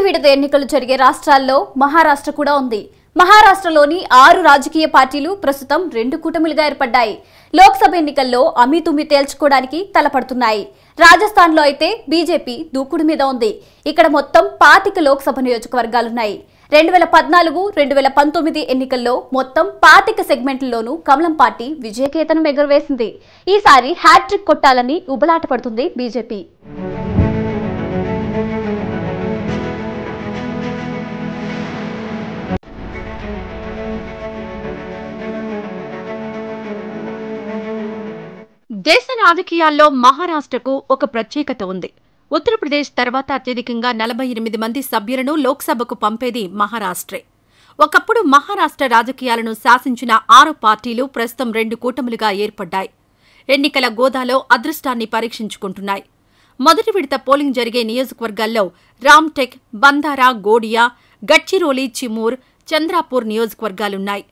విడత ఎన్నికలు జరిగే రాష్ట్రాల్లో మహారాష్ట్ర కూడా ఉంది. మహారాష్ట్రలోని 6 రాజకీయ పార్టీలు ప్రస్తుతం 2 కూటమిలుగా ఏర్పడ్డాయి. లోక్సభ ఎన్నికల్లో అమీతుమీ తేల్చుకోవడానికి తలపడుతున్నాయి. రాజస్థాన్లో అయితే బీజేపీ దూకుడు మీద ఉంది. ఇక్కడ మొత్తం 25 లోక్సభ నియోజకవర్గాలున్నాయి. 2014-2019 ఎన్నికల్లో మొత్తం 25 సెగ్మెంట్లలోనూ కమలం పార్టీ విజయకేతనం ఎగురవేసింది. ఈసారి హ్యాట్రిక్ కొట్టాలని ఉబలాట పడుతుంది బీజేపీ. దేశ రాజకీయాల్లో మహారాష్ట్రకు ఒక ప్రత్యేకత ఉంది. ఉత్తరప్రదేశ్ తర్వాత అత్యధికంగా 48 మంది సభ్యులను లోక్సభకు పంపేది మహారాష్ట్రే. ఒకప్పుడు మహారాష్ట్ర రాజకీయాలను శాసించిన 6 పార్టీలు ప్రస్తుతం 2 కూటములుగా ఏర్పడ్డాయి. ఎన్నికల గోదాలో అదృష్టాన్ని పరీక్షించుకుంటున్నాయి. మొదటి విడత పోలింగ్ జరిగే నియోజకవర్గాల్లో రామ్టెక్, బందారా, గోడియా, గడ్చిరోలి, చిమూర్, చంద్రాపూర్ నియోజకవర్గాలున్నాయి.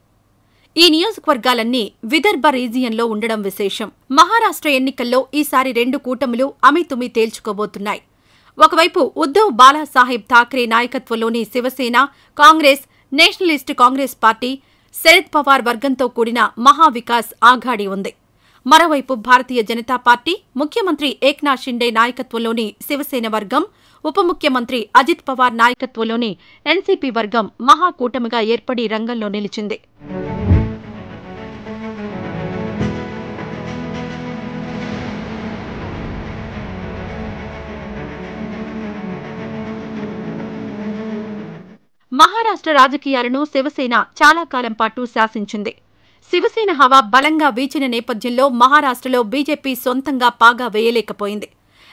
ఈ నియోజకవర్గాలన్నీ విదర్భ రీజియన్లో ఉండడం విశేషం. మహారాష్ట్ర ఎన్నికల్లో ఈసారి 2 కూటములు అమీతుమీ తేల్చుకోబోతున్నాయి. ఒకవైపు ఉద్దవ్ బాలాసాహెబ్ ఠాక్రే నాయకత్వంలోని శివసేన, కాంగ్రెస్, నేషనలిస్ట్ కాంగ్రెస్ పార్టీ, శరద్ పవార్ వర్గంతో కూడిన మహావికాస్ ఆఘాడీ ఉంది. మరోవైపు భారతీయ జనతా పార్టీ, ముఖ్యమంత్రి ఏక్నాథ్ షిండే నాయకత్వంలోని శివసేన వర్గం, ఉప ముఖ్యమంత్రి అజిత్ పవార్ నాయకత్వంలోని ఎన్సీపీ వర్గం మహాకూటమిగా ఏర్పడి రంగంలో నిలిచింది. మహారాష్ట్ర రాజకీయాలను శివసేన చాలా కాలం పాటు శాసించింది. శివసేన హవా బలంగా వీచిన నేపథ్యంలో మహారాష్ట్రలో బీజేపీ సొంతంగా పాగా వేయలేకపోయింది.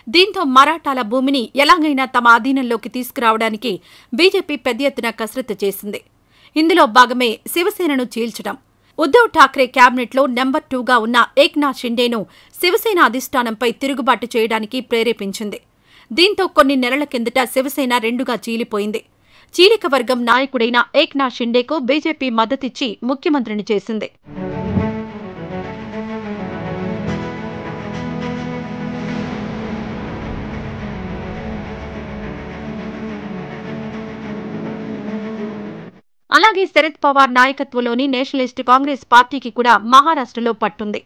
దీంతో మరాఠాల భూమిని ఎలాగైనా తమ అధీనంలోకి తీసుకురావడానికి బీజేపీ పెద్ద ఎత్తున కసరత్తు చేసింది. ఇందులో భాగమే శివసేనను చీల్చడం. ఉద్దవ్ ఠాక్రే క్యాబినెట్లో నెంబర్ 2గా ఉన్న ఏక్నాథ్ షిండేను శివసేన అధిష్టానంపై తిరుగుబాటు చేయడానికి ప్రేరేపించింది. దీంతో కొన్ని నెలల కిందట శివసేన 2గా చీలిపోయింది. చీలిక వర్గం నాయకుడైన ఏక్నాథ్ షిండేకు బీజేపీ మద్దతిచ్చి ముఖ్యమంత్రిని చేసింది. అలాగే శరద్ పవార్ నాయకత్వంలోని నేషనలిస్ట్ కాంగ్రెస్ పార్టీకి కూడా మహారాష్ట్రలో పట్టుంది.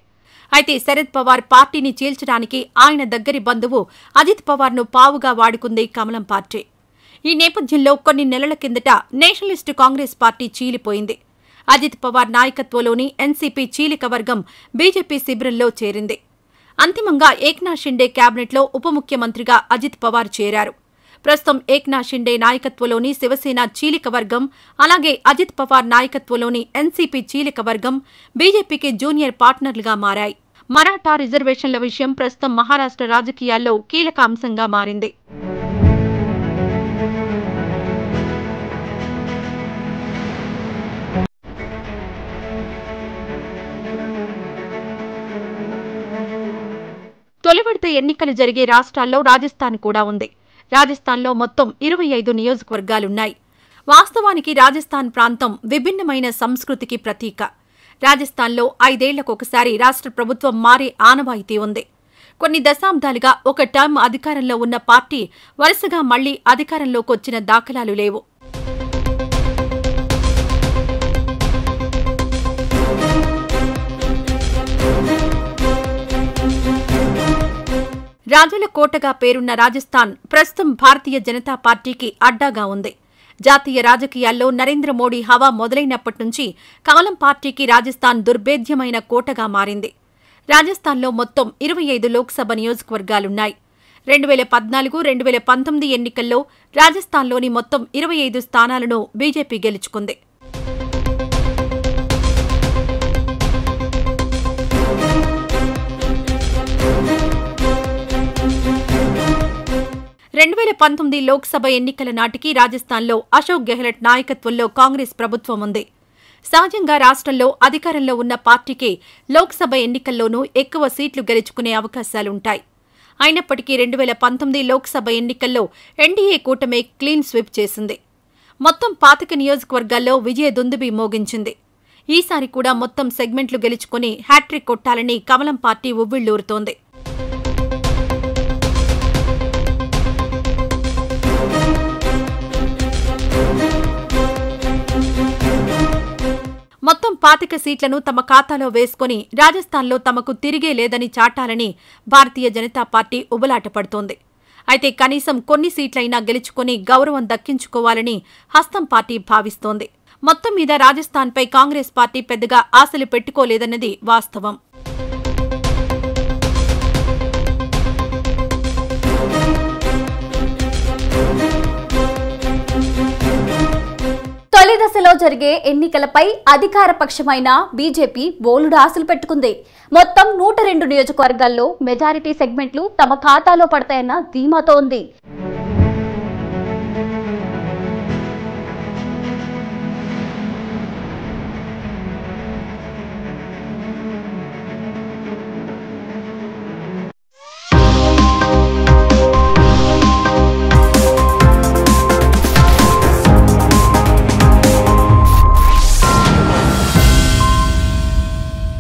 అయితే శరద్ పవార్ పార్టీని చీల్చడానికి ఆయన దగ్గరి బంధువు అజిత్ పవార్ను పావుగా వాడుకుంది కమలం పార్టీ. ఈ నేపథ్యంలో కొన్ని నెలల కిందట నేషనలిస్ట్ కాంగ్రెస్ పార్టీ చీలిపోయింది. అజిత్ పవార్ నాయకత్వంలోని ఎన్సీపీ చీలిక వర్గం బీజేపీ శిబిరంలో చేరింది. అంతిమంగా ఏక్నాథ్ షిండే క్యాబినెట్లో ఉప ముఖ్యమంత్రిగా అజిత్ పవార్ చేరారు. ప్రస్తుతం ఏక్నాథ్ షిండే నాయకత్వంలోని శివసేన చీలిక వర్గం, అలాగే అజిత్ పవార్ నాయకత్వంలోని ఎన్సీపీ చీలిక వర్గం బీజేపీకి జూనియర్ పార్ట్నర్లుగా మారాయి. మరాఠా రిజర్వేషన్ల విషయం ప్రస్తుతం మహారాష్ట్ర రాజకీయాల్లో కీలక అంశంగా మారింది. తొలి విడత ఎన్నికలు జరిగే రాష్ట్రాల్లో రాజస్థాన్ కూడా ఉంది. రాజస్థాన్లో మొత్తం 25 నియోజకవర్గాలున్నాయి. వాస్తవానికి రాజస్థాన్ ప్రాంతం విభిన్నమైన సంస్కృతికి ప్రతీక. రాజస్థాన్లో 5 ఏళ్లకొకసారి రాష్ట్ర ప్రభుత్వం మారే ఆనవాయితీ ఉంది. కొన్ని దశాబ్దాలుగా ఒక టర్మ్ అధికారంలో ఉన్న పార్టీ వరుసగా మళ్లీ అధికారంలోకి వచ్చిన దాఖలాలు లేవు. రాజుల కోటగా పేరున్న రాజస్థాన్ ప్రస్తుతం భారతీయ జనతా పార్టీకి అడ్డాగా ఉంది. జాతీయ రాజకీయాల్లో నరేంద్ర మోడీ హవా మొదలైనప్పటి నుంచి కమలం పార్టీకి రాజస్థాన్ దుర్భేద్యమైన కోటగా మారింది. రాజస్థాన్లో మొత్తం 25 లోక్సభ నియోజకవర్గాలున్నాయి. 2014-2019 ఎన్నికల్లో రాజస్థాన్లోని మొత్తం 25 స్థానాలను బీజేపీ గెలుచుకుంది. 2019 లోక్సభ ఎన్నికల నాటికి రాజస్థాన్లో అశోక్ గెహ్లట్ నాయకత్వంలో కాంగ్రెస్ ప్రభుత్వం ఉంది. సహజంగా రాష్ట్రంలో అధికారంలో ఉన్న పార్టీకి లోక్సభ ఎన్నికల్లోనూ ఎక్కువ సీట్లు గెలుచుకునే అవకాశాలుంటాయి. అయినప్పటికీ 2019 లోక్సభ ఎన్నికల్లో ఎన్డీఏ కూటమి క్లీన్ స్వీప్ చేసింది. మొత్తం 25 నియోజకవర్గాల్లో విజయ దుందుబి మోగించింది. ఈసారి కూడా మొత్తం సెగ్మెంట్లు గెలుచుకుని హ్యాట్రిక్ కొట్టాలని కమలం పార్టీ ఉవ్విళ్లూరుతోంది. 25 సీట్లను తమ ఖాతాలో వేసుకుని రాజస్థాన్లో తమకు తిరిగే లేదని చాటాలని భారతీయ జనతా పార్టీ ఉబలాట పడుతోంది. అయితే కనీసం కొన్ని సీట్లైనా గెలుచుకుని గౌరవం దక్కించుకోవాలని హస్తం పార్టీ భావిస్తోంది. మొత్తం మీద రాజస్థాన్పై కాంగ్రెస్ పార్టీ పెద్దగా ఆశలు పెట్టుకోలేదన్నది వాస్తవం. తొలి దశలో జరిగే ఎన్నికలపై అధికార పక్షమైన బీజేపీ బోలుడు ఆశలు పెట్టుకుంది. మొత్తం 102 నియోజకవర్గాల్లో మెజారిటీ సెగ్మెంట్లు తమ ఖాతాలో పడతాయన్న ధీమాతో ఉంది.